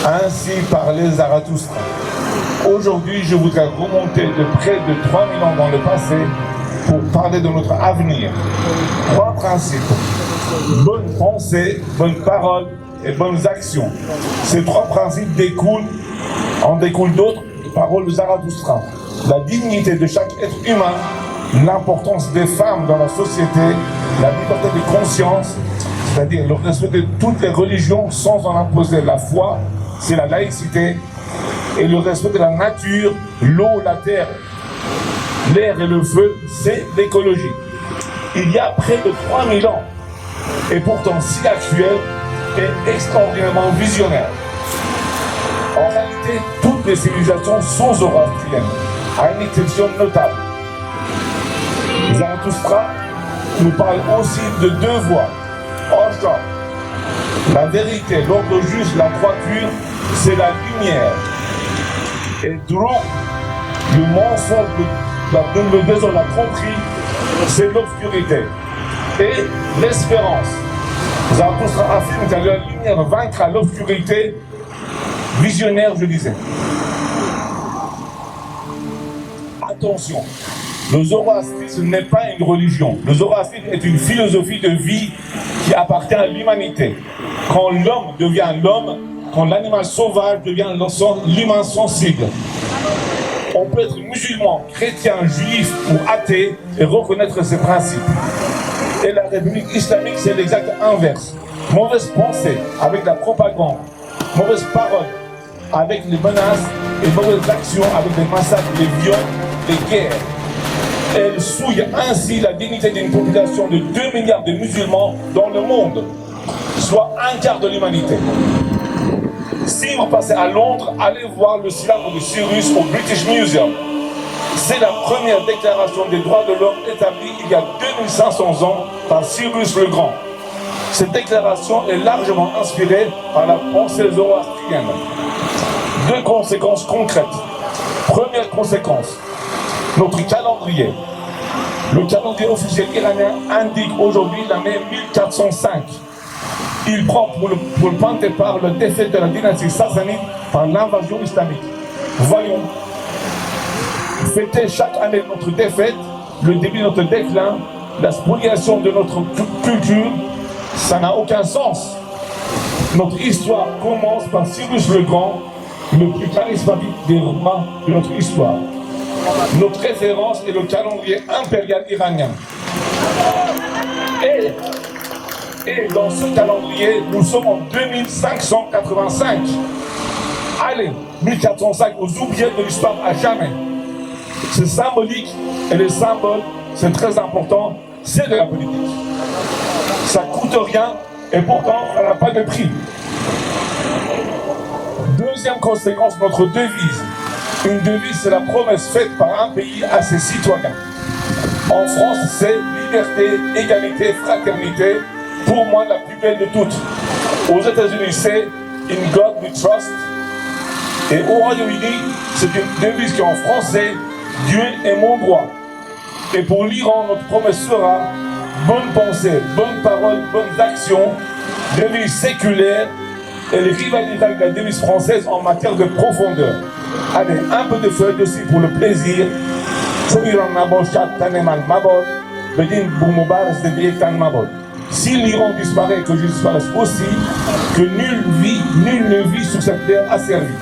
Ainsi parlait Zarathustra. Aujourd'hui, je voudrais remonter de près de 3000 ans dans le passé pour parler de notre avenir. 3 principes. Bonne pensée, bonne parole et bonnes actions. Ces 3 principes en découlent d'autres paroles de Zarathustra. La dignité de chaque être humain, l'importance des femmes dans la société, la liberté de conscience, c'est-à-dire le respect de toutes les religions sans en imposer. La foi, c'est la laïcité, et le respect de la nature, l'eau, la terre, l'air et le feu, c'est l'écologie. Il y a près de 3000 ans, et pourtant si actuel et extraordinairement visionnaire. En réalité, toutes les civilisations sont zoroastriennes, à une exception notable. Zarathustra nous parle aussi de 2 voies. Or, la vérité, l'ordre juste, la droiture, c'est la lumière. Et Drou, le mensonge, le désordre, la tromperie, c'est l'obscurité. Et l'espérance. Zarathustra affirme que la lumière vaincra l'obscurité. Visionnaire, je disais. Attention, le zoroastrisme n'est pas une religion. Le zoroastrisme est une philosophie de vie qui appartient à l'humanité. Quand l'homme devient l'homme, quand l'animal sauvage devient l'humain sensible. On peut être musulman, chrétien, juif ou athée et reconnaître ces principes. Et la République islamique, c'est l'exact inverse. Mauvaise pensée avec la propagande, mauvaise parole avec les menaces et mauvaises actions avec les massacres, les viols, les guerres. Elle souille ainsi la dignité d'une population de 2 milliards de musulmans dans le monde, soit 1/4 de l'humanité. Si vous passez à Londres, allez voir le cylindre de Cyrus au British Museum. C'est la première déclaration des droits de l'homme établie il y a 2500 ans par Cyrus le Grand. Cette déclaration est largement inspirée par la pensée zoroastrienne. 2 conséquences concrètes. Première conséquence, notre calendrier. Le calendrier officiel iranien indique aujourd'hui l'année 1405. Il prend pour le point de départ le défaite de la dynastie sassanide par l'invasion islamique. Voyons, fêter chaque année notre défaite, le début de notre déclin, la spoliation de notre culture, ça n'a aucun sens. Notre histoire commence par Cyrus le Grand, le plus charismatique des romains de notre histoire. Notre référence est le calendrier impérial iranien. Et dans ce calendrier, nous sommes en 2585. Allez, 1405 aux oubliettes de l'histoire à jamais. C'est symbolique et les symboles, c'est très important, c'est de la politique. Ça coûte rien et pourtant, ça n'a pas de prix. Deuxième conséquence, notre devise. Une devise, c'est la promesse faite par un pays à ses citoyens. En France, c'est liberté, égalité, fraternité. Pour moi, la plus belle de toutes. Aux États-Unis, c'est In God We Trust. Et au Royaume-Uni, c'est une devise qui est en français, Dieu est mon droit. Et pour l'Iran, notre promesse sera bonne pensée, bonne parole, bonnes actions, devise séculaire et les rivalités avec la devise française en matière de profondeur. Allez, un peu de feuilles aussi pour le plaisir. Si l'Iran disparaît, que je disparaisse aussi, que nul ne vit sur cette terre asservie.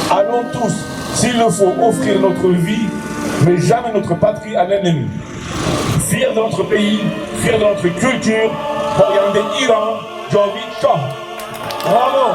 Allons tous, s'il le faut, offrir notre vie, mais jamais notre patrie à l'ennemi. Fiers de notre pays, fiers de notre culture, pour regarder Iran, j'ai envie de Bravo!